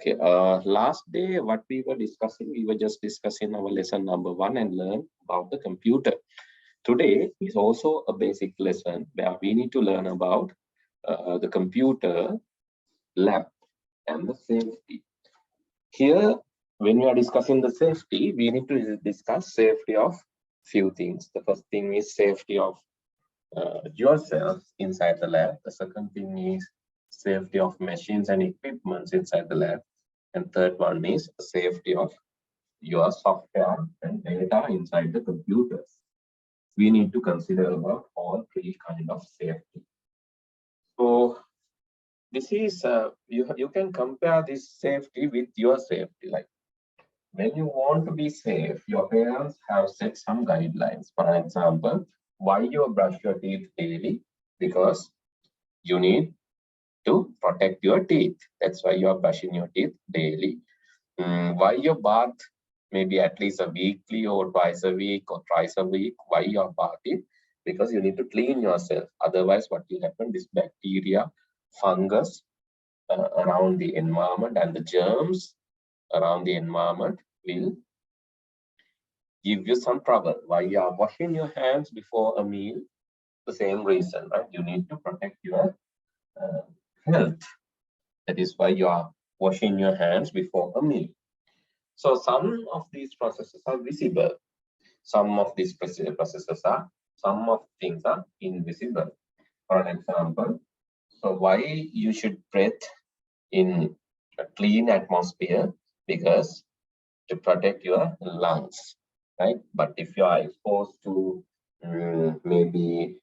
Okay, last day what we were discussing, we were just discussing our lesson number 1 and learn about the computer. Today is also a basic lesson where we need to learn about the computer lab and the safety. Here, when we are discussing the safety, we need to discuss safety of few things. The first thing is safety of yourself inside the lab. The second thing is safety of machines and equipments inside the lab. And third one is safety of your software and data inside the computers. We need to consider about all three kinds of safety. So this is you can compare this safety with your safety. Like when you want to be safe, your parents have set some guidelines. For example, why you brush your teeth daily? Because you need to protect your teeth. That's why you are brushing your teeth daily. Why your bath maybe at least a weekly or twice a week or thrice a week? Why you are bathing? Because you need to clean yourself. Otherwise, what will happen? This bacteria, fungus around the environment and the germs around the environment will give you some trouble. Why you are washing your hands before a meal? The same reason, right? You need to protect your health. That is why you are washing your hands before a meal. So some of these processes are visible. Some of these processes are, some of things are invisible. For an example, so why you should breathe in a clean atmosphere? Because to protect your lungs, right? But if you are exposed to maybe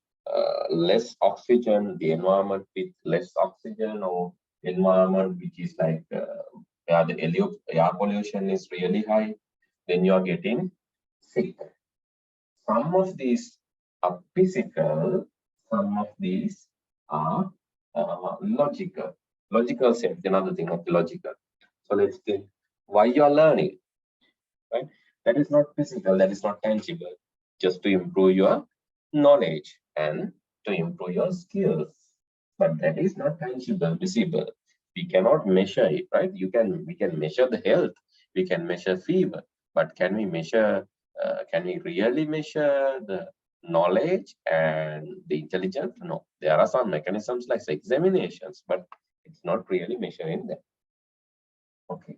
less oxygen, the environment with less oxygen, or environment which is like where the air pollution is really high, then you are getting sick. Some of these are physical, some of these are logical. Logical safety, another thing of logical. So let's think why you are learning, right? That is not physical, that is not tangible, just to improve your knowledge and to improve your skills. But that is not tangible, visible. We cannot measure it, right? We can measure the health, we can measure fever, but can we measure? Can we really measure the knowledge and the intelligence? No. There are some mechanisms like examinations, but it's not really measuring them. Okay.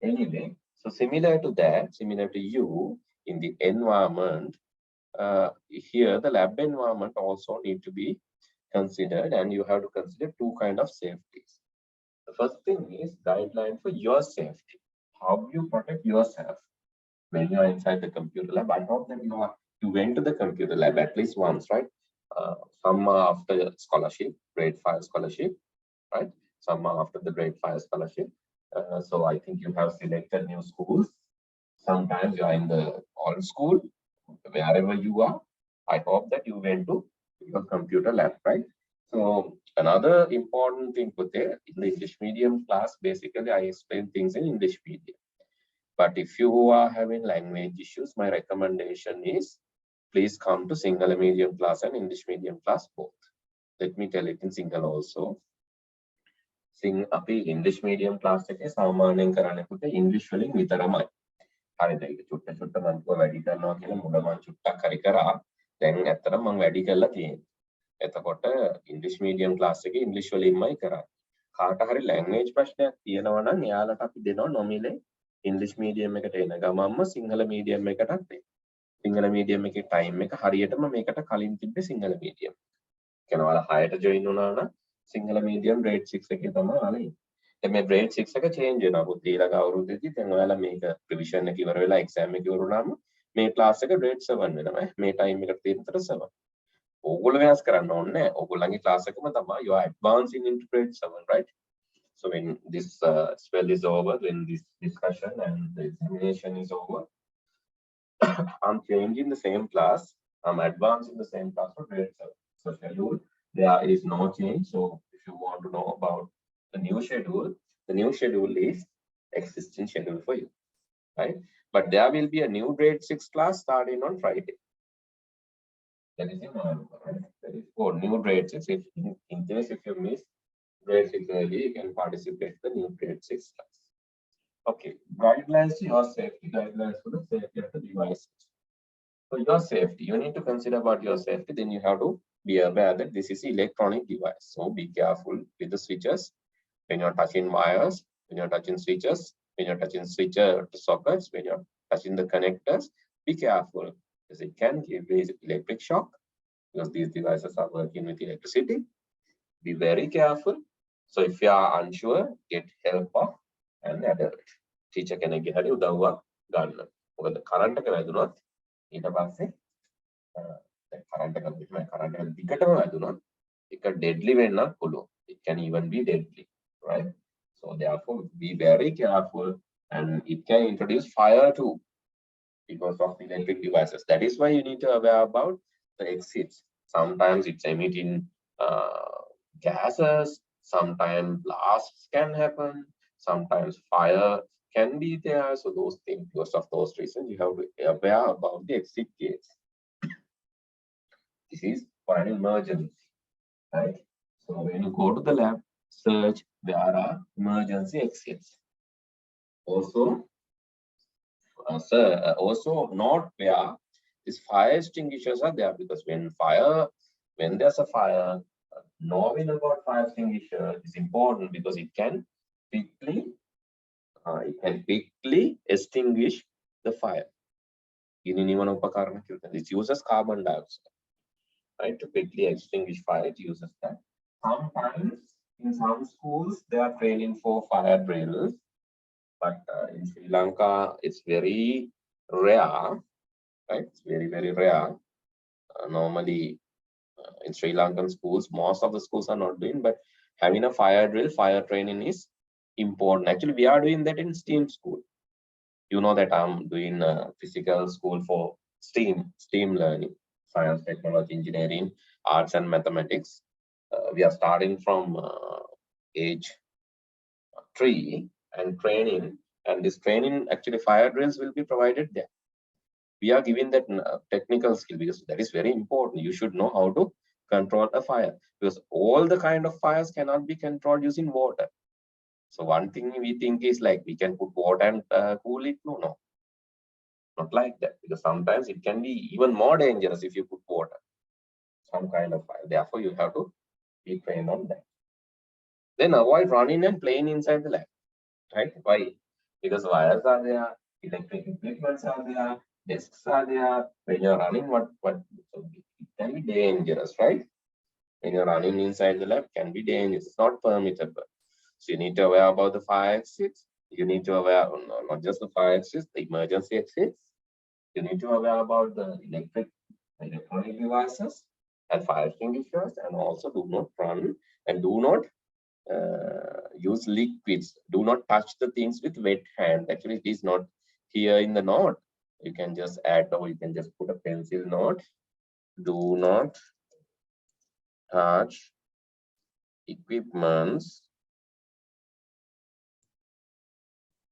Anyway, so similar to that, similar to you in the environment, here the lab environment also need to be considered, and you have to consider two kinds of safeties. The first thing is guideline for your safety. How you protect yourself when you are inside the computer lab. I hope that you went to the computer lab at least once, right? Some are after scholarship, grade 5 scholarship, right? Some are after the grade 5 scholarship. So I think you have selected new schools. Sometimes you are in the old school, wherever you are. I hope that you went to your computer lab, right? So another important thing put there in the English medium class, basically I explain things in English medium. But if you are having language issues, my recommendation is please come to Sinhala medium class and English medium class both. Let me tell it in Sinhala also. අපි English medium class එකේ සාමාන්‍යයෙන් කරන්නේ පුතේ English වලින් විතරමයි. හරිද? ඒක චුට්ට මම වැඩි කරනවා කියලා මුල මම චුට්ටක් හරි කරා. දැන් ඇත්තටම මම වැඩි කරලා තියෙනවා. එතකොට English medium class එකේ English වලින්මයි කරන්නේ. කාට හරි language ප්‍රශ්නයක් තියෙනවා නම් එයාලට අපි දෙනවා නොමිලේ English medium එකට එන ගමන්ම සිංහල medium එකටත් එන්න. සිංහල medium එකේ time එක හරියටම මේකට කලින් තිබ්බේ සිංහල medium. කියන ඔයාලා 6ට join වුණා නම් සිංහල medium grade 6 එකේ තමයි ඔයාලා ඉන්නේ. දැන් මේ grade 6 එක change වෙනවා. පුත් ඊළඟ අවුරුද්දේදී දැන් ඔයාලා මේක revision එක ඉවර වෙලා exam එක ඉවර වුණාම මේ class එක grade 7 වෙනවා. මේ time එකට තියෙන තර 7. ඕගොල්ලෝ වෙනස් කරන්න ඕනේ නැහැ. ඕගොල්ලන්ගේ class එකම තමයි you are advancing into grade 7, right? So when this spell is over, when this discussion and the examination is over, I'm changing the same class. I'm advancing the same class for grade 7. So schedule, there is no change. So if you want to know about the new schedule is existing schedule for you, right? But there will be a new grade 6 class starting on Friday. That is in November, right? That is for new grade 6. If in case if you miss grade 6 early, you can participate in the new grade 6 class. Okay, guidelines to your safety, guidelines for the safety of the devices. So your safety, you need to consider about your safety, then you have to be aware that this is an electronic device. So be careful with the switches, when you're touching wires, when you're touching switches, when you're touching switcher sockets, when you're touching the connectors, be careful because it can give electric shock because these devices are working with electricity. Be very careful. So if you are unsure, get help of an adult. Teacher කෙනෙක්ගේ හරි උදව්වක් ගන්න. මොකද current එක වැදුනොත් ඊට පස්සේ දැන් current එක මෙහෙම කරන්ට් එක දිගටම වැදුනොත් ඒක deadly වෙන්නත් පුළුවන්. It can even be deadly, right? So therefore be very careful, and it can introduce fire too because of electric devices. That is why you need to aware about the exits. Sometimes it's emitting gases, sometimes blasts can happen, sometimes fire can be there. So those things, because of those reasons, you have to be aware about the exit gates. This is for an emergency, right? So when you go to the lab, search where are emergency exits. Also, also note where these fire extinguishers are there, because when there's a fire, knowing about fire extinguisher is important because it can quickly extinguish the fire. It uses carbon dioxide, right, to quickly extinguish fire. It uses that. Sometimes in some schools they are training for fire drills, but in Sri Lanka it's very rare, right? It's very, very rare. Normally in Sri Lankan schools, most of the schools are not doing, but having a fire drill, fire training is important. Actually, we are doing that in STEAM school. You know that I'm doing a physical school for STEAM learning, science, technology, engineering, arts, and mathematics. We are starting from age 3 and training, and this training, actually fire drills will be provided there. We are giving that technical skill because that is very important. You should know how to control a fire, because all the kind of fires cannot be controlled using water. So one thing we think is like we can put water and cool it. No, not like that, because sometimes it can be even more dangerous if you put water, some kind of fire. Therefore, you have to be trained on that. Then avoid running and playing inside the lab, right? Why? Because wires are there, electric equipments are there, desks are there. When you're running, so it can be dangerous, right? When you're running inside the lab, can be dangerous. It's not permissible. So you need to aware about the fire exits. You need to aware not just the fire exits, the emergency exits. You need to aware about the electronic devices and fire extinguishers, and also do not run and do not use liquids. Do not touch the things with wet hand. Actually, it is not here in the note. You can just add, or you can just put a pencil note. Do not touch equipments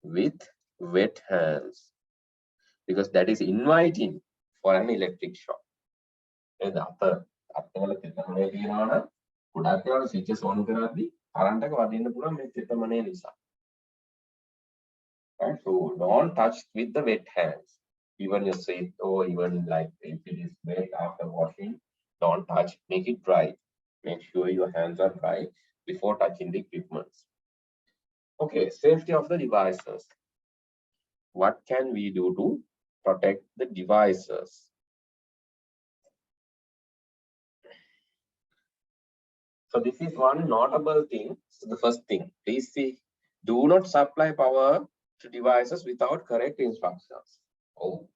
with wet hands, because that is inviting for an electric shock. switches on කරද්දී current එක වදින්න පුළුවන් මේ තෙතමනේ නිසා. Right? So don't touch with the wet hands. Even your seat, or even like if it is wet after washing, don't touch. Make it dry. Make sure your hands are dry before touching the equipment. Okay, safety of the devices. What can we do to protect the devices? So this is one notable thing. So the first thing, please see, do not supply power to devices without correct instructions. Oh,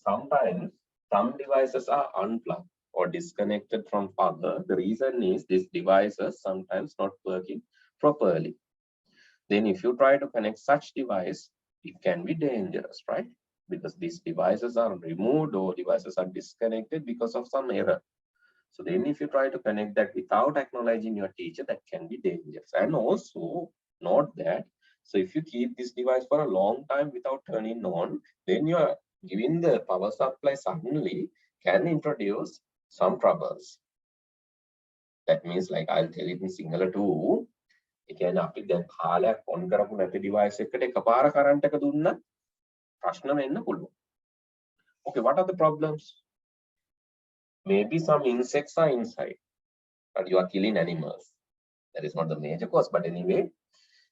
sometimes some devices are unplugged or disconnected from power. The reason is these devices sometimes not working properly. Then if you try to connect such device, it can be dangerous, right? Because these devices are removed or devices are disconnected because of some error. So then if you try to connect that without acknowledging your teacher, that can be dangerous. And also note that, so if you keep this device for a long time without turning on, then you are giving the power supply suddenly can introduce some troubles. That means, like I'll tell it in Sinhala too, ඒ කියන්නේ අපි දැන් කාලයක් on කරපු නැති device එකකට එකපාර current එක දුන්නත් ප්‍රශ්න වෙන්න පුළුවන්. Okay, what are the problems? Maybe some insects are inside, but you are killing animals. That is not the major cause, but anyway.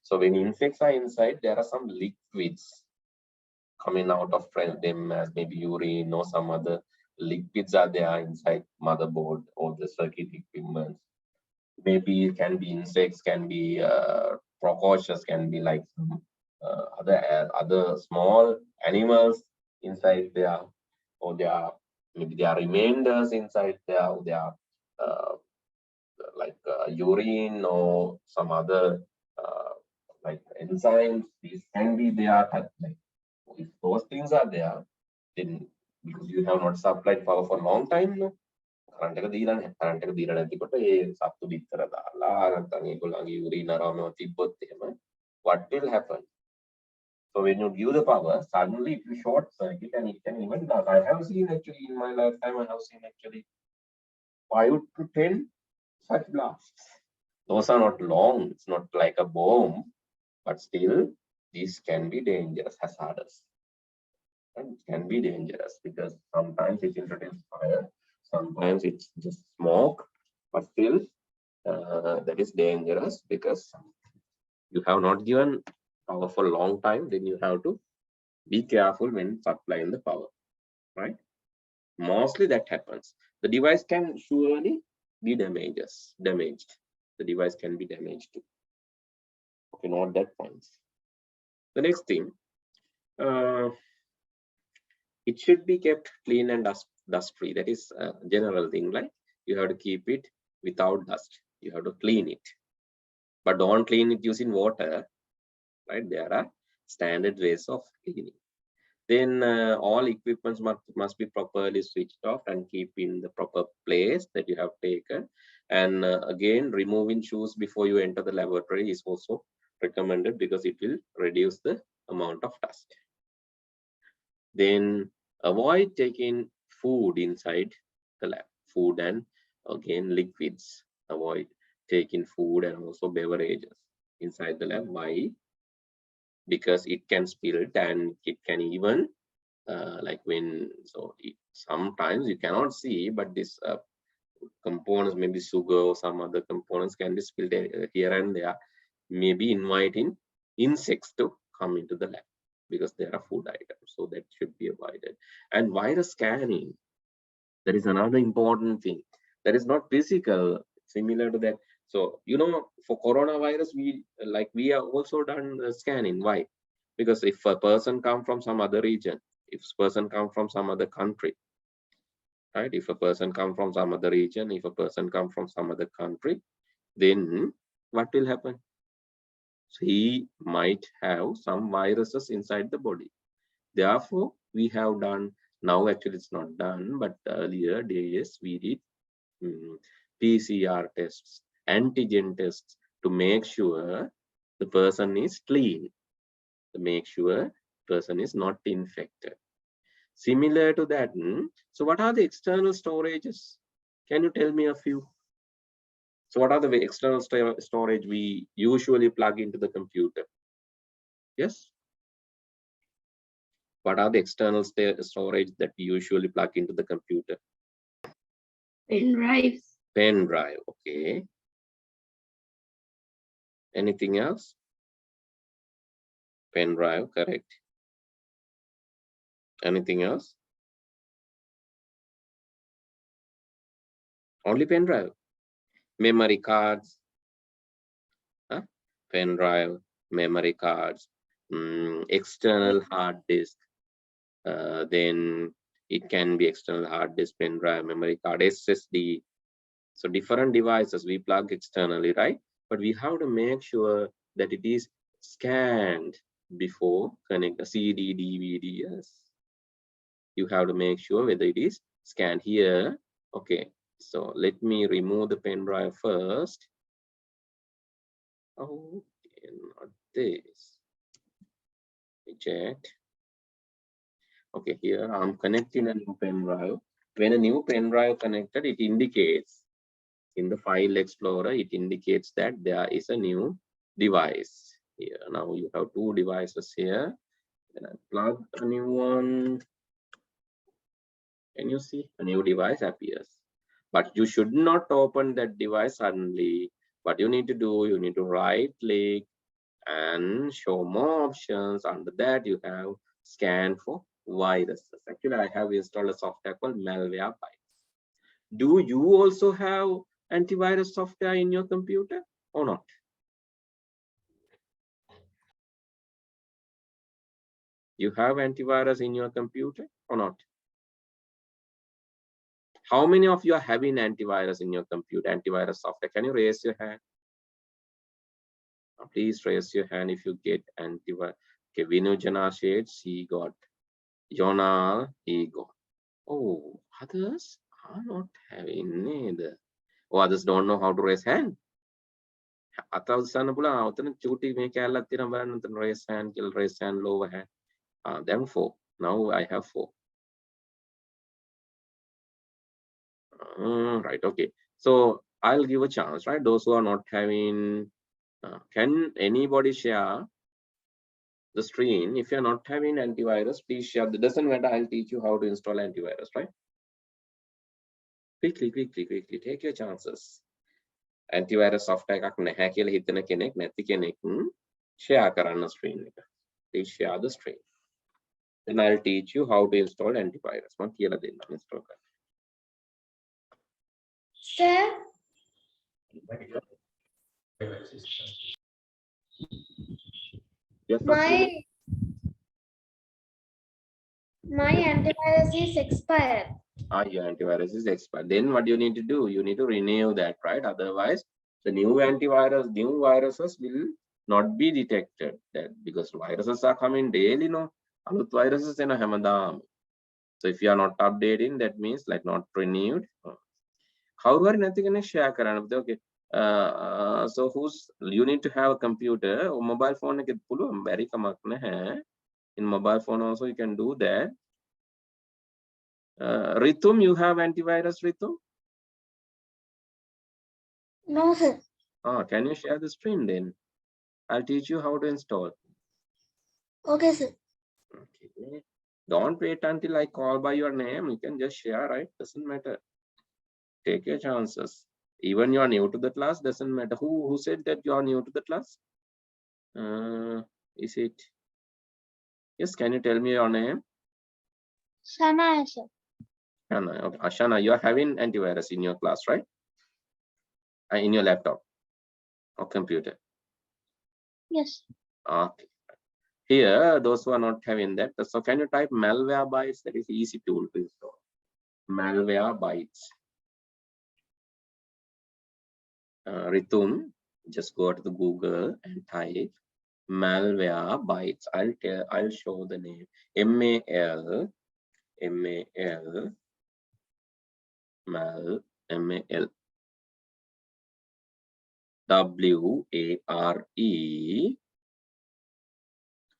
So when insects are inside, there are some liquids coming out of them, as maybe urine or some other liquids are there inside motherboard or the circuit equipment. Maybe it can be insects, can be precocious, can be like some other small animals inside there, or maybe there are remainders inside there, or there are urine or some other like enzymes. These can be there. Like, if those things are there, then because you have not supplied power for a long time, no. Current එක දීලා නැහැ. Current එක දීලා නැතිකොට ඒ සත්තු බිත්තර දාලා නැත්නම් ඒගොල්ලන්ගේ යුරින් අරවම තිබ්බොත් එහෙම what will happen? So when you give the power, suddenly it will short circuit and it can even die. I have seen actually in my lifetime, I have seen actually 5 to 10 such blasts. Those are not long, it's not like a bomb, but still these can be dangerous, hazardous. And it can be dangerous because sometimes it introduces fire, sometimes it's just smoke, but still that is dangerous because you have not given power for a long time. Then you have to be careful when supplying the power, right? Mostly that happens. The device can surely be damaged. The device can be damaged too. Okay, note that points. The next thing, it should be kept clean and dust free. That is a general thing, like you have to keep it without dust. You have to clean it, but don't clean it using water, right? There are standard ways of cleaning. Then all equipments must be properly switched off and keep in the proper place that you have taken. And again, removing shoes before you enter the laboratory is also recommended because it will reduce the amount of dust. Then avoid taking food inside the lab. Food and again liquids. Avoid taking food and also beverages inside the lab. Why? Because it can spill it and it can even sometimes you cannot see, but this components, maybe sugar or some other components, can be spilled here and there, maybe inviting insects to come into the lab because they are food items. So that should be avoided. And virus scanning, that is another important thing. That is not physical, similar to that. So, you know, for coronavirus, we are also done scanning. Why? Because if a person come from some other region, if a person come from some other country, right? If a person come from some other region, if a person come from some other country, then what will happen? So he might have some viruses inside the body. Therefore, we have done, now actually it's not done, but earlier days we did PCR tests, antigen tests to make sure the person is clean, to make sure person is not infected. Similar to that, so what are the external storages? Can you tell me a few? So what are the external storage we usually plug into the computer? Yes? What are the external storage that we usually plug into the computer? Pen drives. Pen drive, okay. Anything else? Pen drive, correct. Anything else? Only pen drive. Memory cards, pen drive, memory cards, external hard disk. Then it can be external hard disk, pen drive, memory card, SSD. So different devices we plug externally, right? But we have to make sure that it is scanned before connect the CD, DVD. Yes, you have to make sure whether it is scanned here. Okay, so let me remove the pen drive first. Oh, not this. Eject. Okay, here I'm connecting a new pen drive. When a new pen drive connected, it indicates in the file explorer, it indicates that there is a new device here. Now you have two devices here. Then I plug a new one. Can you see a new device appears? But you should not open that device suddenly. What you need to do, you need to right click and show more options. Under that, you have scan for viruses. Actually, I have installed a software called MalwareBytes. Do you also have antivirus software in your computer or not? You have antivirus in your computer or not? How many of you are having antivirus in your computer, antivirus software? Can you raise your hand? Please raise your hand if you get antivirus. Okay, Nilanjana said she got. Yona, he got. Oh, others are not having either. Or others don't know how to raise hand. Raise hand, kill, raise hand, lower hand. Then 4. Now I have 4. Right, okay. So I'll give a chance, right? Those who are not having, can anybody share the screen? If you're not having antivirus, please share. It doesn't matter, I'll teach you how to install antivirus, right? Quickly, take your chances. Antivirus software එකක් නැහැ කියලා හිතන කෙනෙක් නැති කෙනෙක් share කරන්න screen එක. Please share the screen. Then I'll teach you how to install antivirus. මම කියලා දෙන්නම් install කරන්න. Sir, Yes, my antivirus is expired. Your antivirus is expired. Then what you need to do? You need to renew that, right? Otherwise, the new viruses will not be detected. That because viruses are coming daily, no. Aluth viruses ena hamadam. So if you are not updating, that means like not renewed. However, nothing can share කරන්න. Okay. So you need to have a computer or mobile phone එකෙත් පුළුවන් බැරි කමක් නැහැ. In mobile phone also you can do that. Ritum, you have antivirus, Ritum? No, sir. Can you share the screen then? I'll teach you how to install. Okay, sir. Okay. Don't wait until I call by your name. You can just share, right? Doesn't matter. Take your chances. Even you are new to the class, doesn't matter. Who said that you are new to the class? Is it? Yes, can you tell me your name? Shana, sir. Shana. Okay. Ashana, you are having antivirus in your class, right? In your laptop or computer? Yes. Okay. Here, those who are not having that, so can you type MalwareBytes? That is easy tool to install. MalwareBytes. Ritum, just go to the Google and type MalwareBytes. I'll show the name. MAL WARE.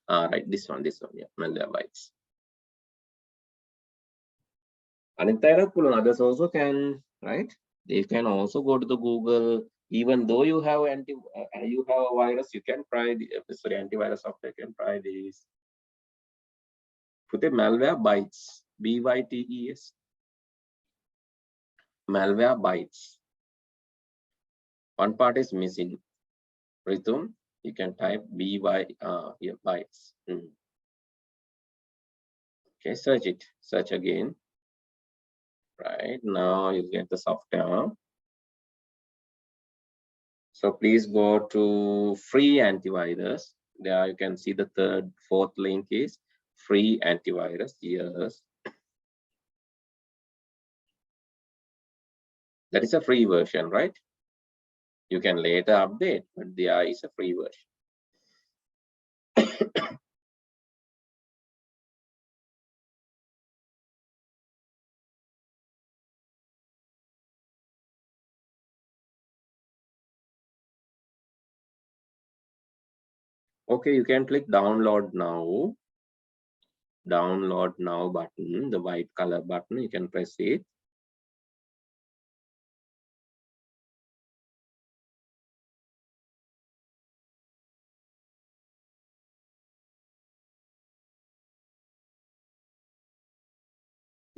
Right, this one, yeah, MalwareBytes. Others also can, right? They can also go to the Google. Even though you have a virus, you can try the antivirus software. You can try this. Put a MalwareBytes, BYTES. MalwareBytes. One part is missing. Ritum, you can type bytes. Okay, search it. Search again. Right now, you get the software. So please go to free antivirus. There you can see the fourth link is free antivirus. Yes. That is a free version, right? You can later update, but there is a free version. Okay, you can click download now. Download now button, the white color button, you can press it.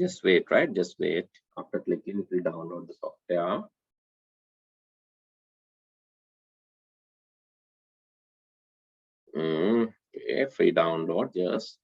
Just wait, right? Just wait. After clicking, it will download the software. Okay, free download, yes.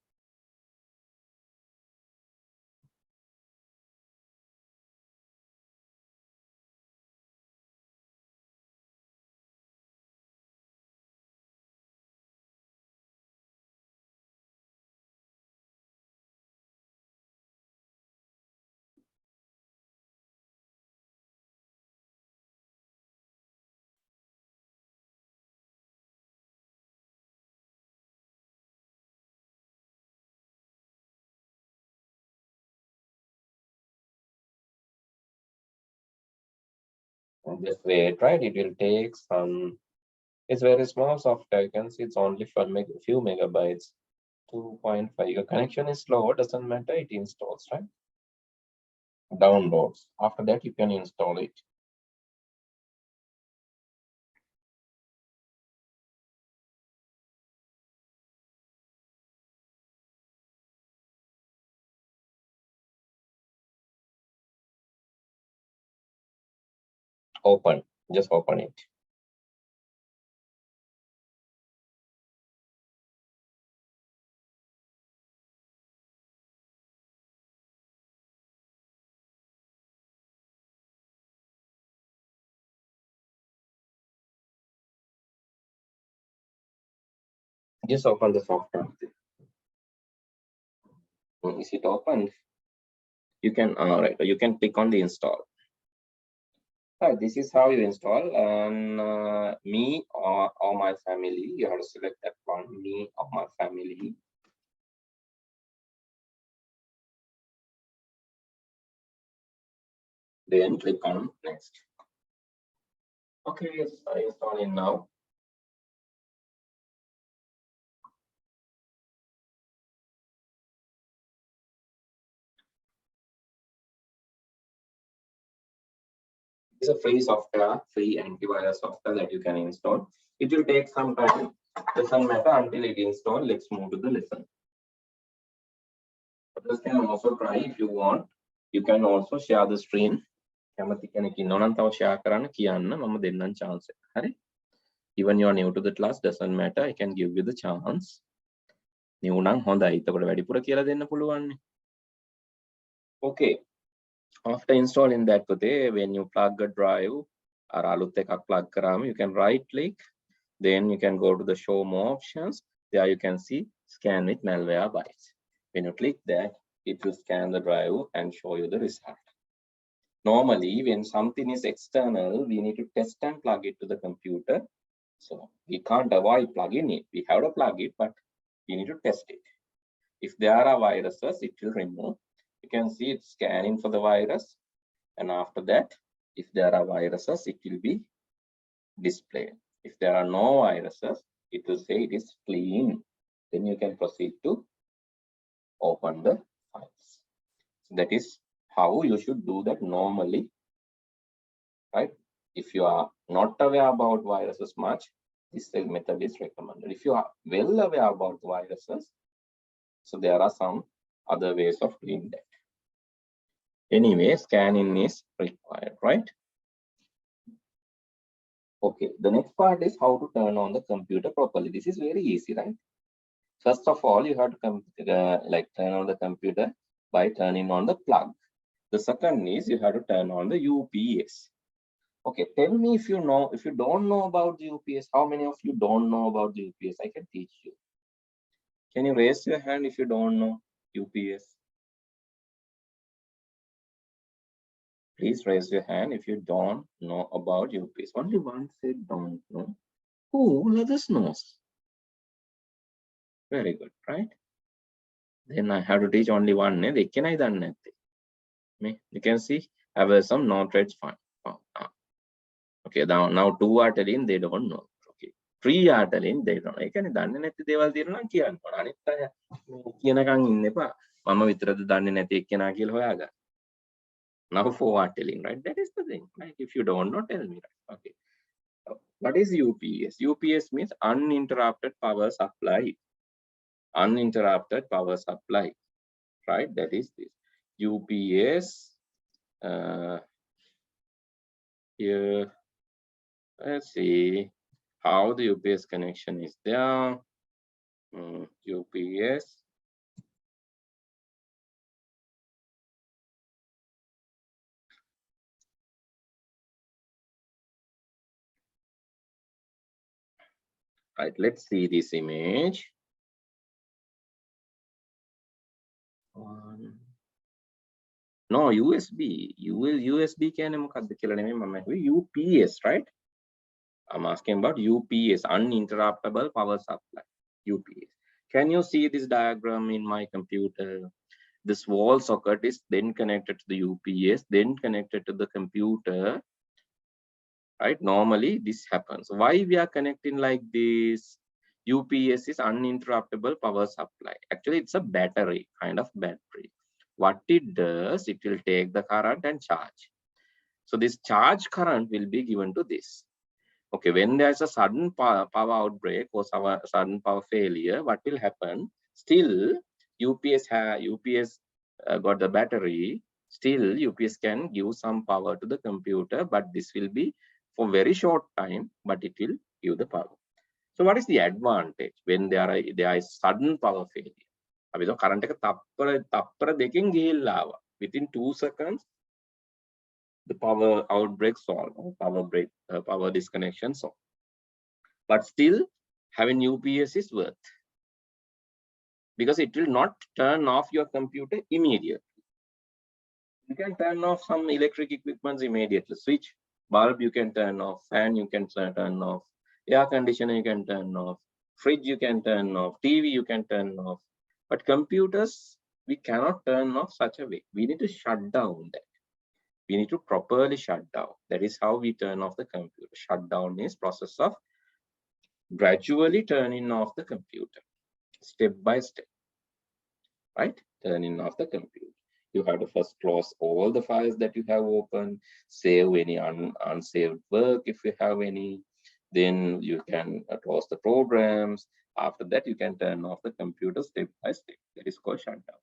Just wait, right? It will take some. It's very small software. You can see it's only for a few megabytes. 2.5. Your connection is slow, doesn't matter. It installs, right? Downloads. After that, you can install it. Open. Just open it. Just open the software. Is it open? You can right. You can click on the install. Right, this is how you install. And me or my family. You have to select that one. Me or my family. Then click on next. Okay, yes, I install it now. It's a free software, free antivirus software that you can install. It will take some time. Doesn't matter until it install. Let's move to the lesson. Others can also try if you want. You can also share the screen. කැමති කෙනෙක් ඉන්නවා නම් තව share කරන්න කියන්න මම දෙන්නම් chance එක. හරි? Even you are new to the class, doesn't matter. I can give you the chance. new නම් හොඳයි. එතකොට වැඩිපුර කියලා දෙන්න පුළුවන්. Okay. After installing that today, when you plug a drive or අලුත් එකක් plug කරාම, you can right click. Then you can go to the show more options. There you can see scan with malware bytes. When you click that, it will scan the drive and show you the result. Normally, when something is external, we need to test and plug it to the computer. So we can't avoid plugging it. We have to plug it, but we need to test it. If there are viruses, it will remove. You can see it's scanning for the virus. And after that, if there are viruses, it will be displayed. If there are no viruses, it will say it is clean. Then you can proceed to open the files. So that is how you should do that normally, right? If you are not aware about viruses much, this method is recommended. If you are well aware about viruses, so there are some other ways of doing that. Anyway, scanning is required, right? Okay, the next part is how to turn on the computer properly. This is very easy, right? First of all, you have to turn on the computer by turning on the plug. The second is you have to turn on the UPS. Okay, tell me if you know, if you don't know about the UPS, how many of you don't know about the UPS? I can teach you. Can you raise your hand if you don't know UPS? Please raise your hand if you don't know about UPS. Only one said don't know. Who others knows? Very good, right? Then I have to teach only one. You can see have some non-trades fund. Okay, now two are telling they don't know. Okay, three are telling they don't know. I can done නැති දේවල් දිරනවා කියන්න ඕන. අනිත් අය කියනකන් ඉන්න එපා. මම විතරද දන්නේ නැති එක්කෙනා කියලා හොයාගන්න. Now four are telling, right? That is the thing. Like if you don't know, tell me, right? Okay. What is UPS? UPS means uninterrupted power supply. Uninterrupted power supply, right? That is this. UPS. Here, let's see how the UPS connection is there. UPS. Right, let's see this image. No, USB. USB UPS, right? I'm asking about UPS, uninterruptible power supply. UPS. Can you see this diagram in my computer? This wall socket is then connected to the UPS, then connected to the computer. Right? Normally this happens. Why we are connecting like this? UPS is uninterruptible power supply. Actually, it's a battery, kind of battery. What it does, it will take the current and charge. So this charge current will be given to this. Okay, when there's a sudden power outbreak or sudden power failure, what will happen? Still, UPS got the battery. Still, UPS can give some power to the computer, but this will be for very short time, but it will give the power. So what is the advantage when there is sudden power failure? Current within 2 seconds, the power outbreak solved, power disconnection solved. But still, having UPS is worth, because it will not turn off your computer immediately. You can turn off some electric equipments immediately. Switch, bulb you can turn off, fan you can turn off, air conditioner you can turn off, fridge you can turn off, TV you can turn off. But computers, we cannot turn off such a way. We need to shut down that. We need to properly shut down. That is how we turn off the computer. Shutdown is process of gradually turning off the computer, step by step, right? Turning off the computer. You have to first close all the files that you have opened, save any unsaved work if you have any. Then you can close the programs. After that, you can turn off the computer step by step. That is called shutdown.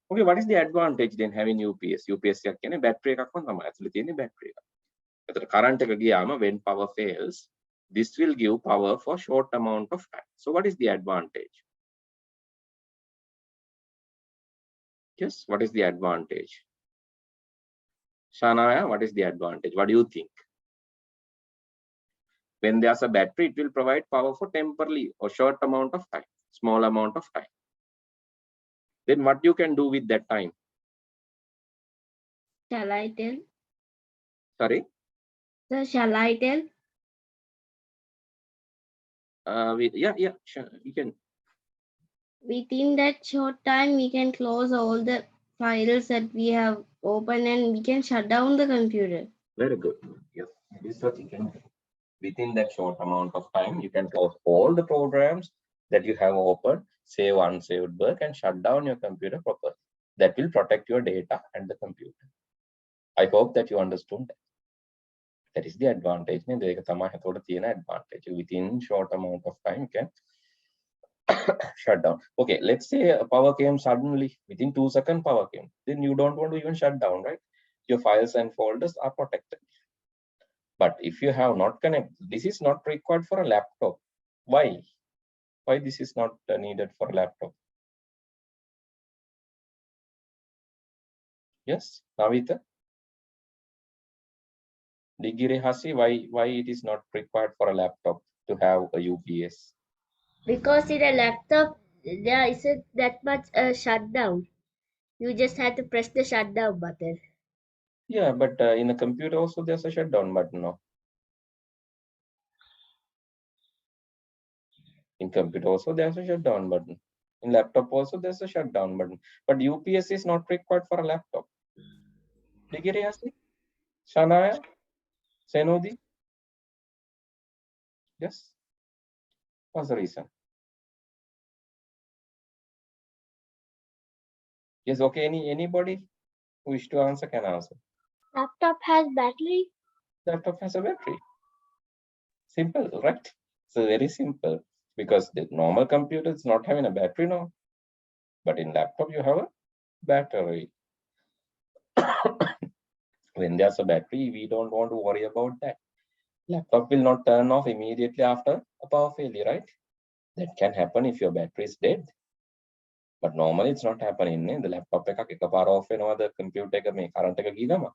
Okay, what is the advantage then having UPS? UPS කියන්නේ battery එකක් වань තමයි. ඇතුලේ තියෙන්නේ battery එක. එතකොට current එක ගියාම when power fails, this will give power for short amount of time. So what is the advantage? Yes, what is the advantage? Shanaya, what is the advantage? What do you think? When there's a battery, it will provide power for temporarily or short amount of time, small amount of time. Then what you can do with that time? Shall I tell? Sorry? Sir, shall I tell? Sure, you can. Within that short time, we can close all the files that we have opened and we can shut down the computer. Very good. Yes, this is what you can do. Within that short amount of time, you can close all the programs that you have opened, save unsaved work, and shut down your computer properly. That will protect your data and the computer. I hope that you understood that. That is the advantage. Advantage. Within short amount of time, you can shut down. Okay, let's say power came suddenly. Within 2 seconds, power came. Then you don't want to even shut down, right? Your files and folders are protected. But if you have not connected, this is not required for a laptop. Why? Why this is not needed for a laptop? Yes, Navita? Digire Hasi, why it is not required for a laptop to have a UPS? Because in a laptop, there isn't that much shutdown. You just have to press the shutdown button. Yeah, but in a computer also there's a shutdown button now. In computer also there's a shutdown button. In laptop also there's a shutdown button. But UPS is not required for a laptop. Digire Hasi? Shanaya? Senodi? Yes. What's the reason? Yes, okay, anybody who wish to answer can answer. Laptop has battery. Laptop has a battery. Simple, right? So very simple, because the normal computer is not having a battery now. But in laptop you have a battery. When there's a battery, we don't want to worry about that. Laptop will not turn off immediately after a power failure, right? That can happen if your battery is dead. But normally it's not happening. The laptop එකක් එකපාර off වෙනවද computer එක මේ current එක ගිය ගමන්.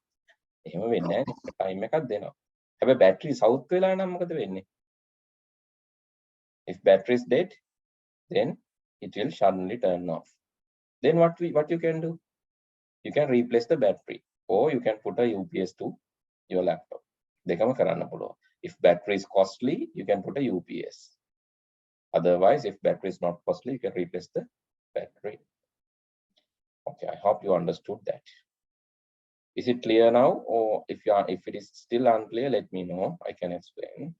එහෙම වෙන්නේ නැහැ. time එකක් දෙනවා. හැබැයි battery south වෙලා නම් මොකද වෙන්නේ? If battery is dead, then it will suddenly turn off. Then what you can do? You can replace the battery, or you can put a UPS to your laptop. දෙකම කරන්න පුළුවන්. If battery is costly, you can put a UPS. Otherwise, if battery is not costly, you can replace the battery. Okay, I hope you understood that. Is it clear now? Or if it is still unclear, let me know. I can explain.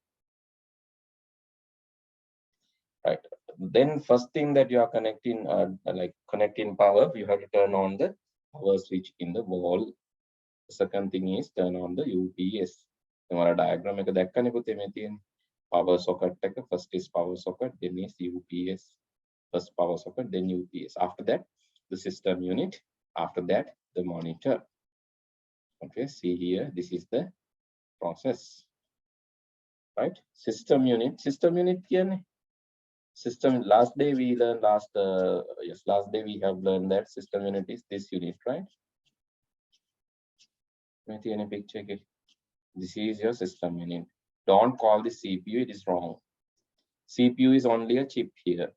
Right. Then first thing that you are connecting, like connecting power, you have to turn on the power switch in the wall. The second thing is turn on the UPS. तुम्हारा diagram එක දැක්කනේ පුතේ මේ තියෙන power socket එක. First is power socket, then is UPS. First power socket, then UPS. After that, the system unit. After that, the monitor. Okay, see here, this is the process. Right? System unit. System unit කියන්නේ system. Last day we learned last day we have learned that system unit is this unit, right? Any picture. This is your system unit. Don't call this CPU, it is wrong. CPU is only a chip here,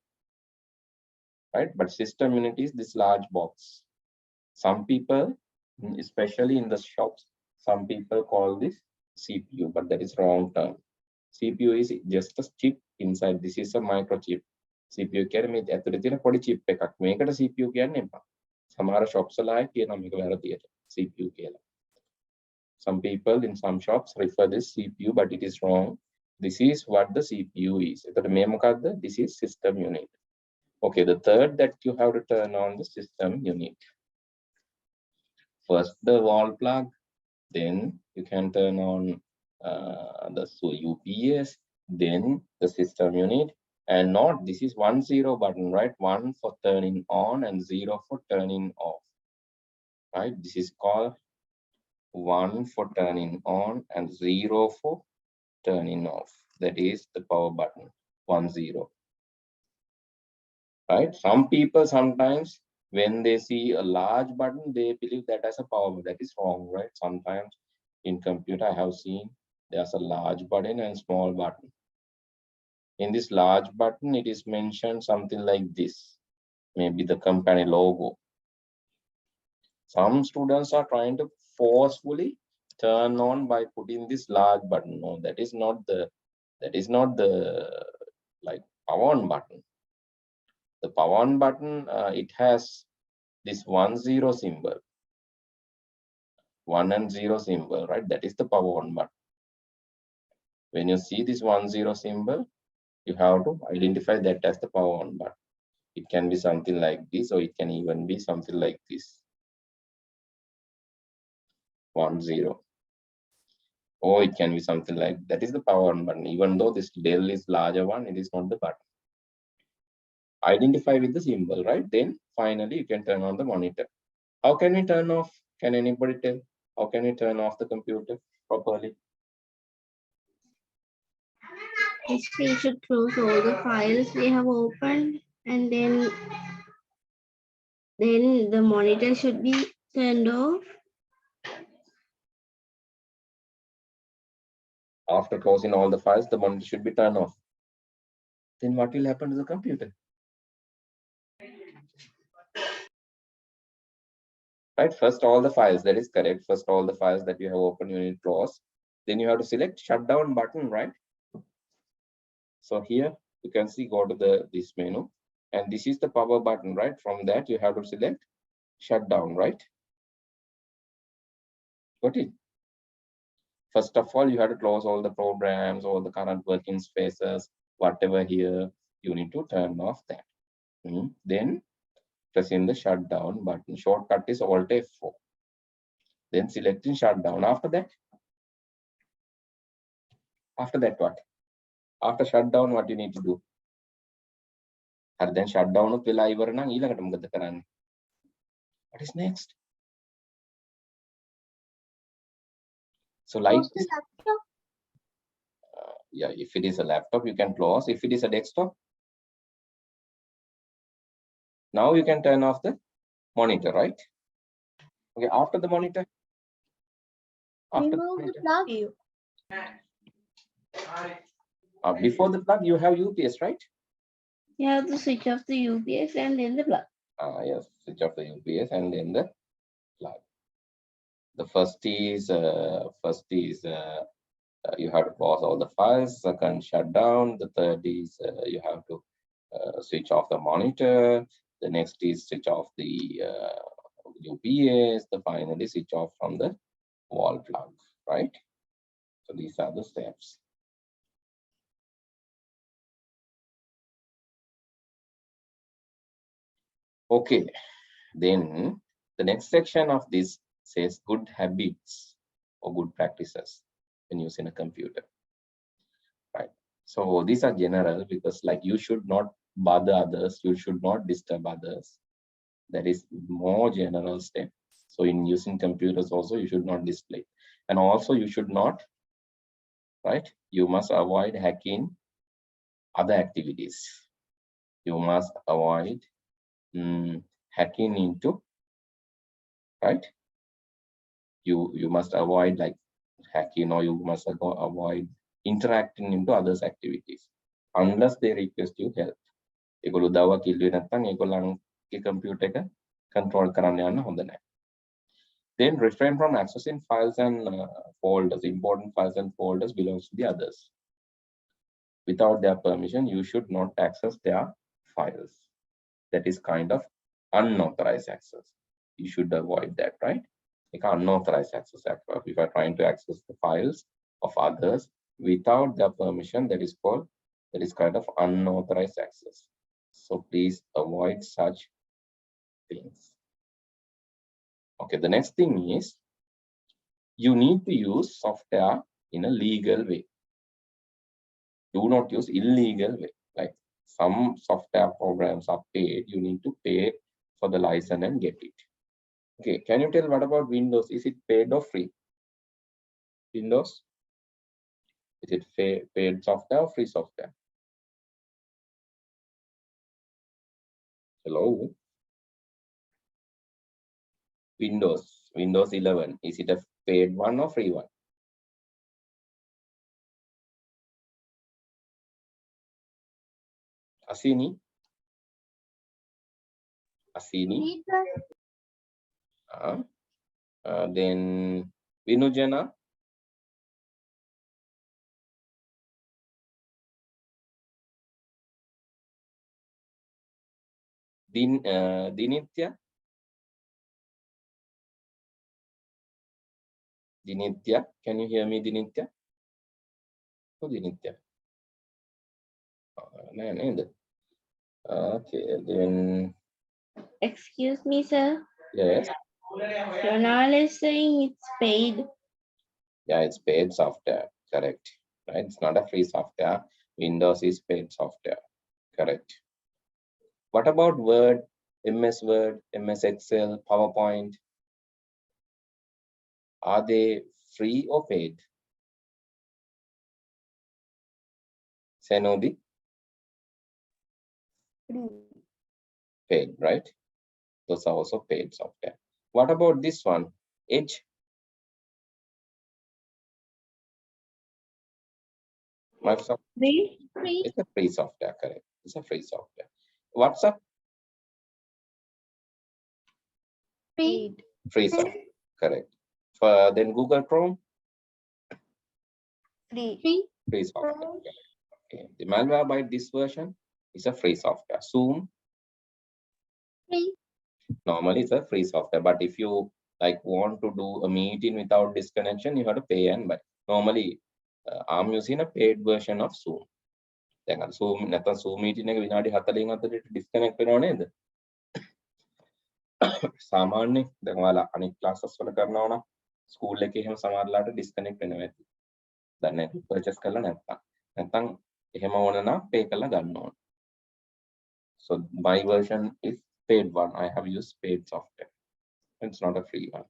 right? But system unit is this large box. Some people, especially in the shops, some people call this CPU, but that is wrong term. CPU is just a chip inside. This is a microchip. CPU කියන්නේ මේ ඇතුලේ තියෙන පොඩි chip එකක්. මේකට CPU කියන්න එපා. සමහර shops වල ආයේ කියනවා මේක වැරදියට CPU කියලා. Some people in some shops refer this CPU, but it is wrong. This is what the CPU is. එතකොට මේ මොකක්ද? This is system unit. Okay, the third that you have to turn on the system unit. First the wall plug, then you can turn on the UPS, then the system unit, and not this is 1-0 button, right? 1 for turning on and 0 for turning off, right? This is called 1 for turning on and 0 for turning off. That is the power button, 1-0. Right? Some people sometimes when they see a large button, they believe that as a power button. That is wrong, right? Sometimes in computer I have seen there's a large button and small button. In this large button, it is mentioned something like this, maybe the company logo. Some students are trying to forcefully turn on by putting this large button. No, that is not the like power on button. The power on button, it has this 1-0 symbol, 1 and 0 symbol, right? That is the power on button. When you see this 1-0 symbol, you have to identify that as the power on button. It can be something like this, or it can even be something like this, 1-0. Or it can be something like that is the power on button. Even though this Dell is larger one, it is not the button. Identify with the symbol, right? Then finally you can turn on the monitor. How can we turn off? Can anybody tell? How can we turn off the computer properly? We should close all the files we have opened, and then the monitor should be turned off. After closing all the files, the monitor should be turned off. Then what will happen to the computer? Right, first all the files, that is correct. First all the files that you have opened, you need to close. Then you have to select shutdown button, right? So here you can see, go to this menu, and this is the power button, right? From that you have to select shutdown, right? Got it? First of all, you have to close all the programs, all the current working spaces, whatever here, you need to turn off that. Then pressing the shutdown button. Shortcut is Alt F4. Then selecting shutdown. After that what? After shutdown, what you need to do? And then shutdown of the live නම් ඊළඟට මොකද කරන්නේ? What is next? So like this, yeah, if it is a laptop, you can close. If it is a desktop, now you can turn off the monitor, right? Okay, after the monitor. After Remove the the monitor. plug. Before the plug, you have UPS, right? You have to switch off the UPS and then the plug. Yes, switch off the UPS and then the plug. The first is you have to pause all the files. Second, shut down. The third is you have to switch off the monitor. The next is switch off the UPS. The finally switch off from the wall plug, right? So these are the steps. Okay, then the next section of this says good habits or good practices when using a computer, right? So these are general because like you should not bother others, you should not disturb others. That is more general step. So in using computers also you should not display, and also you should not, right? You must avoid hacking other activities. You must avoid hacking into, right? You must avoid like hacking, or you must avoid interacting into others activities unless they request you help. ඒගොල්ලෝ උදව්වක් ඉල්ලුවේ නැත්නම් ඒගොල්ලන්ගේ computer එක control කරන්න යන්න හොඳ නැහැ. Then refrain from accessing files and folders. Important files and folders belongs to the others. Without their permission, you should not access their files. That is kind of unauthorized access. You should avoid that, right? You can unauthorized access. If you are trying to access the files of others without their permission, that is kind of unauthorized access. So please avoid such things. Okay, the next thing is you need to use software in a legal way. Do not use illegal way. Like some software programs are paid, you need to pay for the license and get it. Okay, can you tell what about Windows? Is it paid or free? Windows? Is it paid software or free software? Hello? Windows 11, is it a paid one or free one? Asini? Then Vinujana? Dinitya? Dinitya, can you hear me, Dinitya? Oh, Dinitya. Okay, then. Excuse me, sir. Yes. Ronald is saying it's paid. Yeah, it's paid software, correct. Right? It's not a free software. Windows is paid software, correct. What about Word, MS Word, MS Excel, PowerPoint? Are they free or paid? Senodi? Paid, right? Those are also paid software. What about this one? Edge? Microsoft? Free. It's a free software, correct. It's a free software. WhatsApp? Paid. Free software, correct. Then Google Chrome? Free. Free software, correct. Okay. The Malwarebytes, this version is a free software. Zoom? Free. Normally it's a free software, but if you like want to do a meeting without disconnection, you have to pay and buy. Normally I'm using a paid version of Zoom. Then Zoom නැත්නම් Zoom meeting එක විනාඩි 40න් අතරට disconnect වෙනව නේද? සාමාන්‍ය දැන් ඔයාලා අනිත් classes වල කරනවා නම් school එකේ එහෙම සමහරලාට disconnect වෙනවා ඇති. දැන් නැති purchase කරලා නැත්නම් එහෙම වුණ නම් pay කරලා ගන්න ඕන. So my version is paid one. I have used paid software. It's not a free one.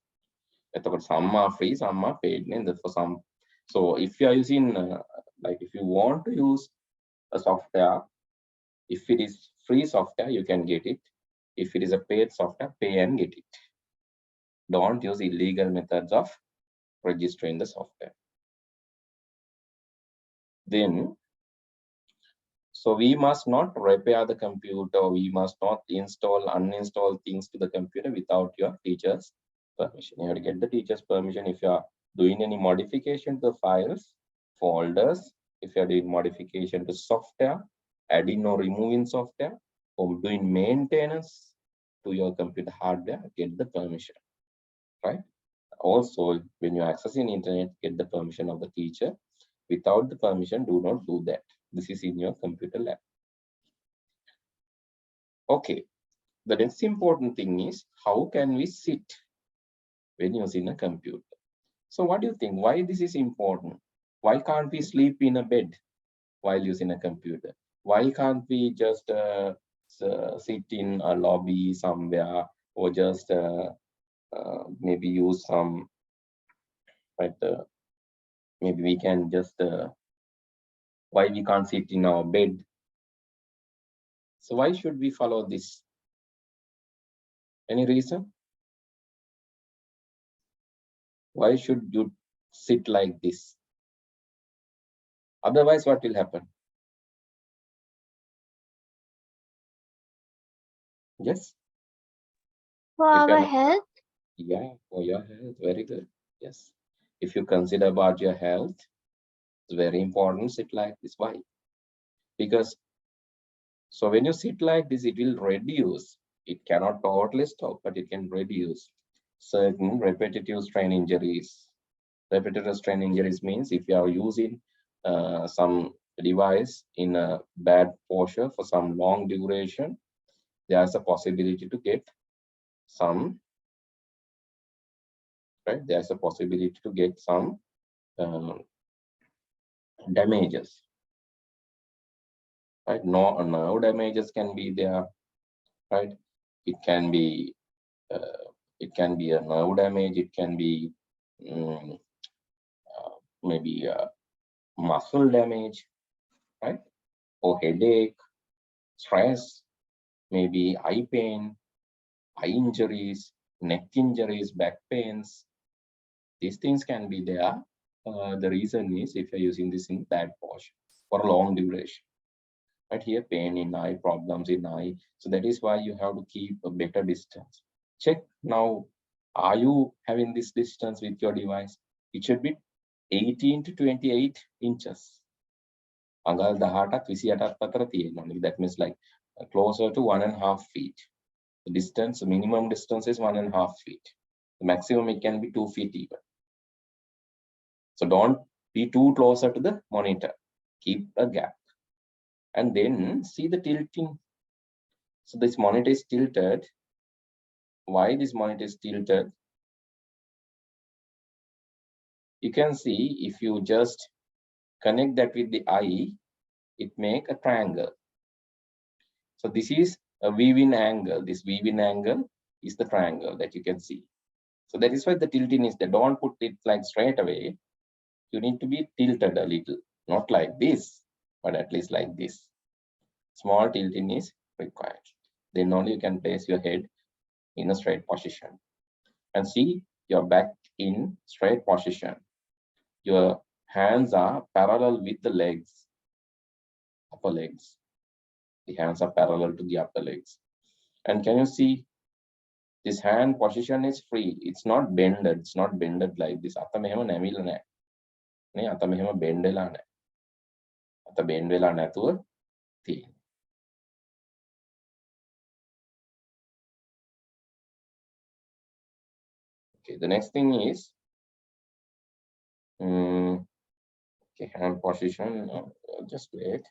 Some are free, some are paid. And for some, so if you are using, like if you want to use a software, if it is free software, you can get it. If it is a paid software, pay and get it. Don't use illegal methods of registering the software. Then, so we must not repair the computer. We must not uninstall things to the computer without your teacher's permission. You have to get the teacher's permission if you are doing any modification to the files, folders, if you are doing modification to software, adding or removing software, or doing maintenance to your computer hardware, get the permission, right? Also, when you're accessing internet, get the permission of the teacher. Without the permission, do not do that. This is in your computer lab. Okay, the next important thing is, how can we sit when using a computer? So what do you think? Why this is important? Why can't we sleep in a bed while using a computer? Why can't we just sit in a lobby somewhere, or just maybe use some, right? Maybe we can just, why we can't sit in our bed? So why should we follow this? Any reason? Why should you sit like this? Otherwise, what will happen? Yes? For our health? Yeah, for your health, very good. Yes. If you consider about your health, it's very important, sit like this. Why? Because, so when you sit like this, it will reduce. It cannot totally stop, but it can reduce certain repetitive strain injuries. Repetitive strain injuries means if you are using some device in a bad posture for some long duration, there's a possibility to get some, right? There's a possibility to get some damages, right? No nerve damages can be there, right? It can be a nerve damage. It can be maybe muscle damage, right? Or headache, stress, maybe eye pain, eye injuries, neck injuries, back pains. These things can be there. The reason is if you're using this in bad posture for a long duration. Right here, pain in eye, problems in eye. So that is why you have to keep a better distance. Check now, are you having this distance with your device? It should be 18 to 28 inches. That means like closer to 1.5 feet. The distance, the minimum distance is 1.5 feet. The maximum it can be 2 feet even. So don't be too closer to the monitor. Keep a gap. And then see the tilting. So this monitor is tilted. Why this monitor is tilted? You can see if you just connect that with the eye, it make a triangle. So this is a weave-in angle. This weave-in angle is the triangle that you can see. So that is why the tilting is there. Don't put it like straight away. You need to be tilted a little, not like this, but at least like this. Small tilting is required. Then only you can place your head in a straight position. And see your back in straight position. Your hands are parallel with the legs, upper legs. The hands are parallel to the upper legs. And can you see this hand position is free. It's not bended. It's not bended like this. අත මෙහෙම නැමිලා නැහැ. නේ අත මෙහෙම bend වෙලා නැහැ. අත bend වෙලා නැතුව තියෙන්නේ. Okay, the next thing is okay, hand position. Just wait.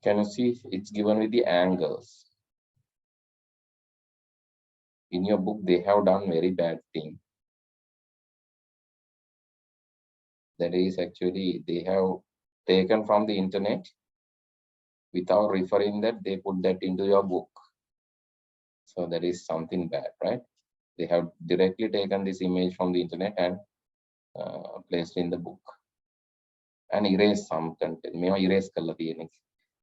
Can you see it's given with the angles? in your book, they have done very bad thing. That is actually, they have taken from the internet without referring that, they put that into your book. So that is something bad, right? They have directly taken this image from the internet and placed in the book and erase some content.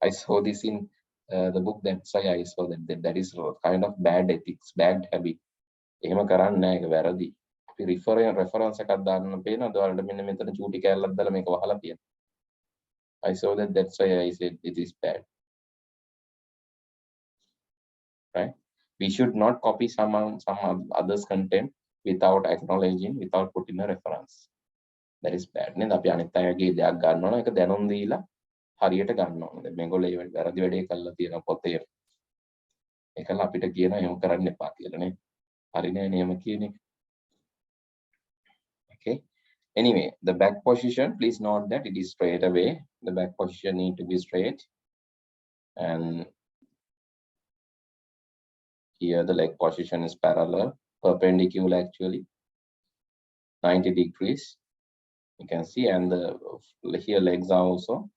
I saw this in the book, that's why I saw that is kind of bad ethics, bad habit. එහෙම කරන්නේ නැහැ, ඒක වැරදි. අපි reference එකක් දාන්න පේනවද ඔයාලට? මෙන්න මෙතන චූටි කැලලක් දාලා මේක වහලා තියෙනවා. I saw that, that's why I said it is bad. Right? We should not copy some others content without acknowledging, without putting a reference. That is bad. නේද? අපි අනිත් අයගේ දෙයක් ගන්නවා නම් ඒක දැනුම් දීලා හරියට ගන්න ඕනේ. දැන් මේගොල්ලෝ ඒ වැරදි වැඩේ කළා තියෙන පොතේ. ඒකල අපිට කියන එහෙම කරන්න එපා කියලා නේ. හරි නෑ නේ එහෙම කියන එක. Okay. Anyway, the back position, please note that it is straight away. The back position need to be straight. And here the leg position is parallel, perpendicular actually, 90 degrees. You can see, and the here legs are also.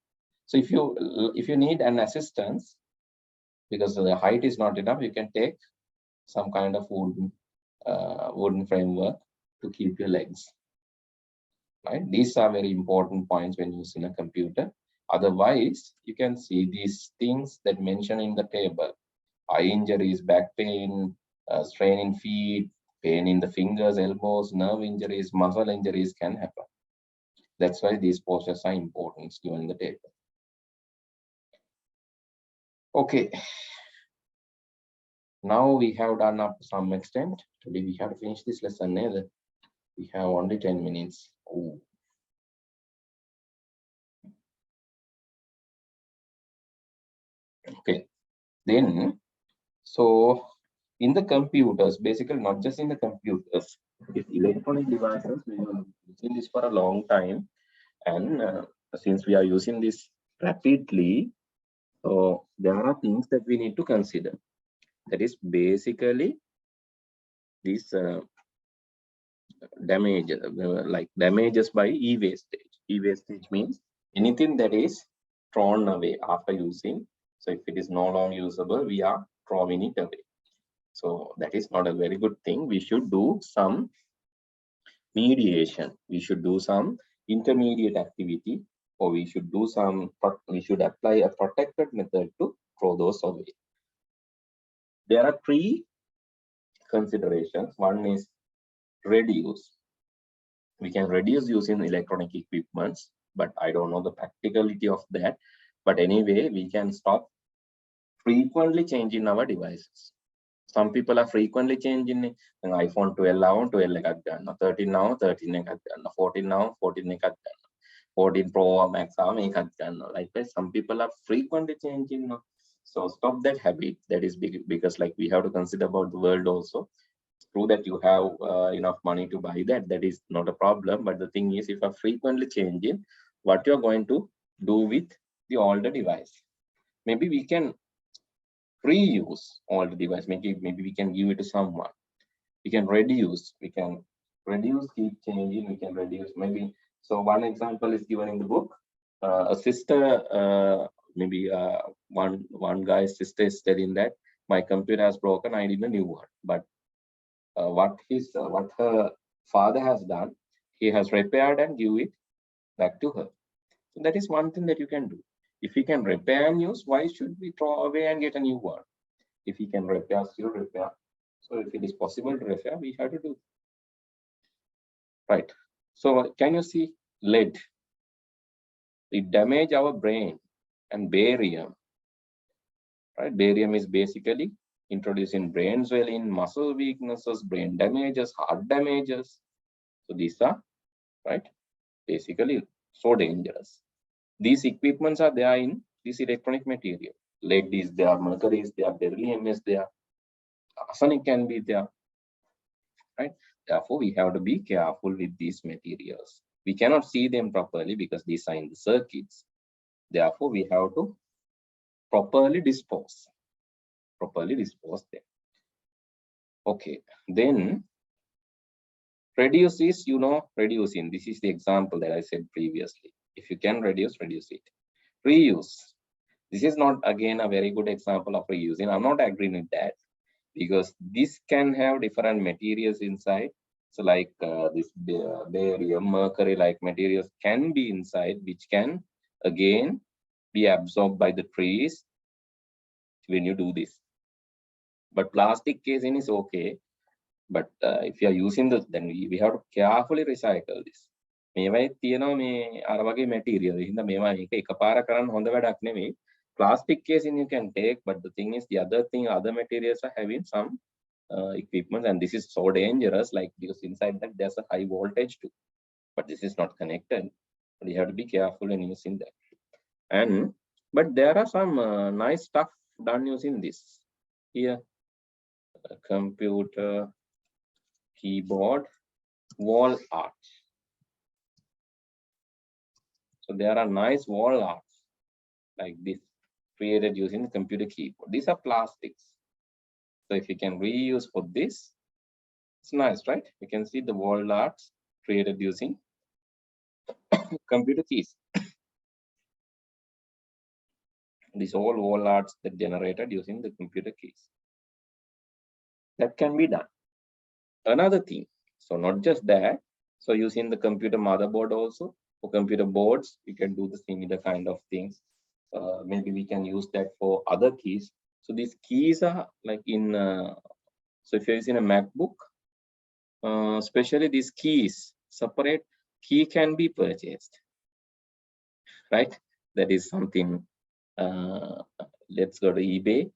So if you need an assistance because the height is not enough, you can take some kind of wooden framework to keep your legs. Right? These are very important points when using a computer. Otherwise, you can see these things that mention in the table: eye injuries, back pain, strain in feet, pain in the fingers, elbows, nerve injuries, muscle injuries can happen. That's why these postures are important given the table. Okay. Now we have done up to some extent. Today we have to finish this lesson. We have only 10 minutes. Ooh. Okay. Then, so in the computers, basically not just in the computers, it's electronic devices. We have been using this for a long time, and since we are using this rapidly, so there are things that we need to consider. That is basically this damage, like damages by e-wastage. E-wastage means anything that is thrown away after using. So if it is no longer usable, we are throwing it away. So that is not a very good thing. We should do some mediation. We should do some intermediate activity, or we should do some, we should apply a protected method to throw those away. There are three considerations. One is reduce. We can reduce using electronic equipments, but I don't know the practicality of that. But anyway, we can stop frequently changing our devices. Some people are frequently changing an iPhone 12 now, 12 එකක් ගන්න, 13 now, 13 එකක් ගන්න, 14 now, 14 එකක් ගන්න, 14 Pro Max එකක් ගන්න. Like that, some people are frequently changing now. So stop that habit. That is big, because like we have to consider about the world also. It's true that you have enough money to buy that. That is not a problem. But the thing is, if you are frequently changing, what you're going to do with the older device? Maybe we can reuse all the device. Maybe we can give it to someone. We can reduce. We can reduce, keep changing. We can reduce. Maybe. So one example is given in the book. A sister, maybe one guy's sister is telling that my computer has broken. I need a new one. But what her father has done, he has repaired and give it back to her. So that is one thing that you can do. If we can repair and use, why should we throw away and get a new one? If we can repair, still repair. So if it is possible to repair, we have to do. Right. So can you see lead? It damages our brain. And barium. Right. Barium is basically introducing brain swelling, muscle weaknesses, brain damages, heart damages. So these are, right, basically so dangerous. These equipments are there in this electronic material. Lead is there, mercury is there, beryllium is there, arsenic can be there, right? Therefore, we have to be careful with these materials. We cannot see them properly because these are in the circuits. Therefore, we have to properly dispose them. Okay, then reduce is, reducing. This is the example that I said previously. If you can reduce it. Reuse. This is not again a very good example of reusing. I'm not agreeing with that because this can have different materials inside. So like this barium, mercury like materials can be inside, which can again be absorbed by the trees when you do this. But plastic casing is okay. But if you are using this, then we have to carefully recycle this. මේවයි තියෙනවා මේ අර වගේ material. හින්දා මේවා එක එකපාර කරන්න හොඳ වැඩක් නෙමෙයි. Plastic casing you can take, but the thing is the other materials are having some equipment, and this is so dangerous, like because inside that there's a high voltage too. But this is not connected. But you have to be careful when using that. And but there are some nice stuff done using this. Here, computer keyboard wall art. So there are nice wall arts like this created using the computer keyboard. These are plastics. So if you can reuse for this, it's nice, right? You can see the wall arts created using computer keys. These all wall arts that generated using the computer keys. That can be done. Another thing, so not just that, so using the computer motherboard also, for computer boards you can do the similar kind of things. Maybe we can use that for other keys. So these keys are like in so if you're using a MacBook, especially these keys, separate key can be purchased, right? That is something. Let's go to eBay.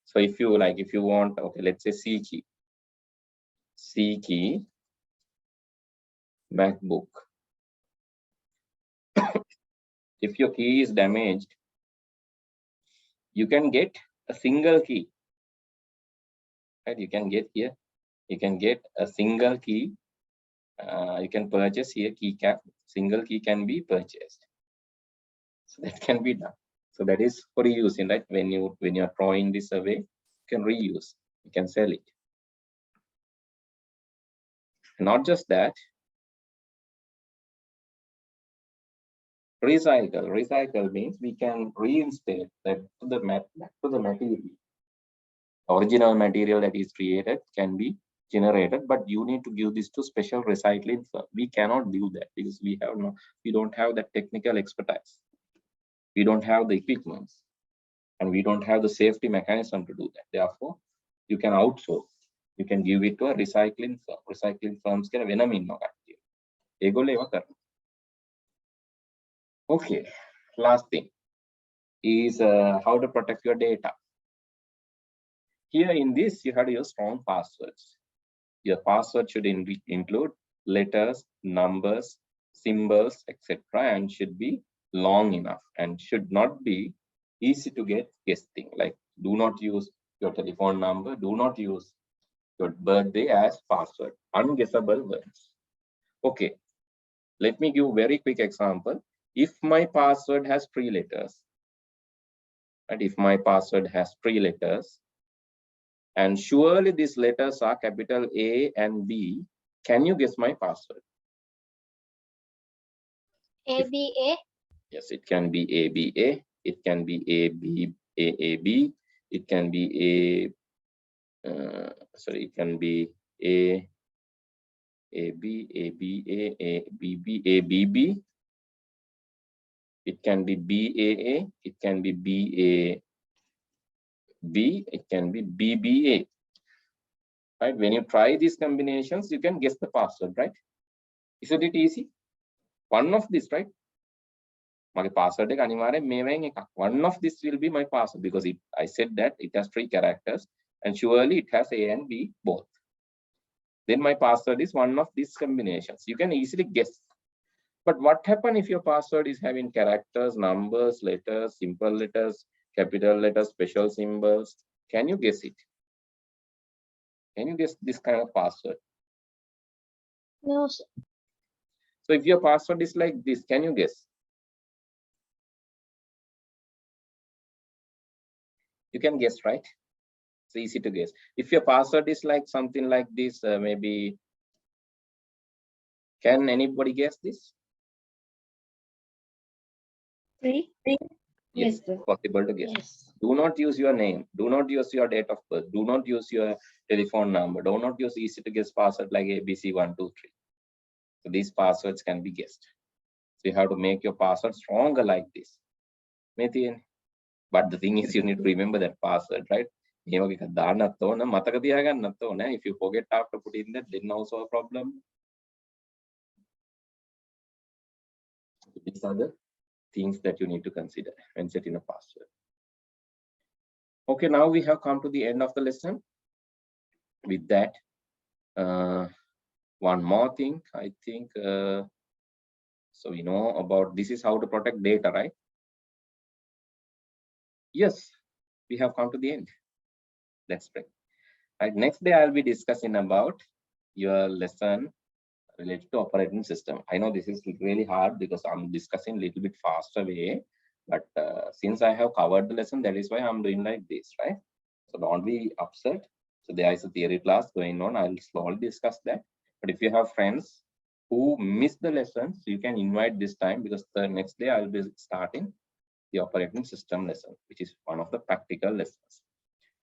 So if you want, okay, let's say C key MacBook. If your key is damaged, you can get a single key, right? You can get here, you can get a single key. You can purchase here key cap, single key can be purchased. So that can be done. So that is for reusing, right? When you are throwing this away, you can reuse, you can sell it. Not just that, recycle means we can reinstate that back to the material. Original material that is created can be generated, but you need to give this to special recycling firm. We cannot do that because we don't have that technical expertise, we don't have the equipment, and we don't have the safety mechanism to do that. Therefore you can outsource, you can give it to a recycling firm. Recycling firms can වෙනම ඉන්නවා කට්ටිය. ඒගොල්ලෝ ඒවා කරනවා. Okay, last thing is how to protect your data. Here in this, you have to use strong passwords. Your password should include letters, numbers, symbols, etc., and should be long enough and should not be easy to get guessing. Like, do not use your telephone number, do not use your birthday as password. Unguessable words. Okay, let me give a very quick example. If my password has 3 letters, and if my password has 3 letters, and surely these letters are capital A and B, can you guess my password? ABA. Yes, it can be ABA, it can be AAB, it can be it can be AB, ABA, ABB, ABB. It can be BAA, it can be BAB, it can be BBA. Right? When you try these combinations, you can guess the password, right? Isn't it easy? One of this, right? My password එක අනිවාර්යෙන් මේවෙන් එකක්. One of this will be my password because I said that it has 3 characters and surely it has A and B both. Then my password is one of these combinations. You can easily guess. But what happens if your password is having characters, numbers, letters, simple letters, capital letters, special symbols? Can you guess it? Can you guess this kind of password? No, sir. So if your password is like this, can you guess? You can guess, right? So easy to guess. If your password is like something like this, maybe, can anybody guess this? Three? Yes, Yes, sir. possible to guess. Yes. Do not use your name. Do not use your date of birth. Do not use your telephone number. Do not use easy to guess password like ABC123. So these passwords can be guessed. So you have to make your password stronger like this. But the thing is, you need to remember that password, right? If you forget after putting that, then also a problem. These are the things that you need to consider when setting a password. Okay, now we have come to the end of the lesson. With that, one more thing, I think, so we know about this is how to protect data, right? Yes, we have come to the end. Let's pray. Right, next day I'll be discussing about your lesson related to operating system. I know this is really hard because I'm discussing a little bit faster way, but since I have covered the lesson, that is why I'm doing like this, right? So don't be upset. So there is a theory class going on. I'll slowly discuss that. But if you have friends who missed the lessons, you can invite this time, because the next day I'll be starting the operating system lesson, which is one of the practical lessons.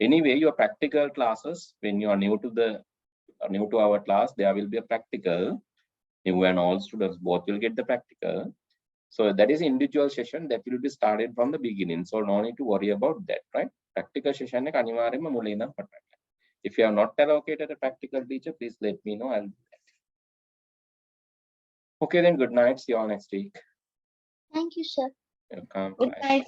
Anyway, your practical classes, when you are new to our class, there will be a practical. New and all students both will get the practical. So that is individual session that will be started from the beginning. So no need to worry about that, right? Practical session ek aniwaryama mule indam pattana. If you are not allocated a practical teacher, please let me know. I'll do that. Okay, then good night. See you all next week. Thank you, sir. Welcome. Good Bye. night.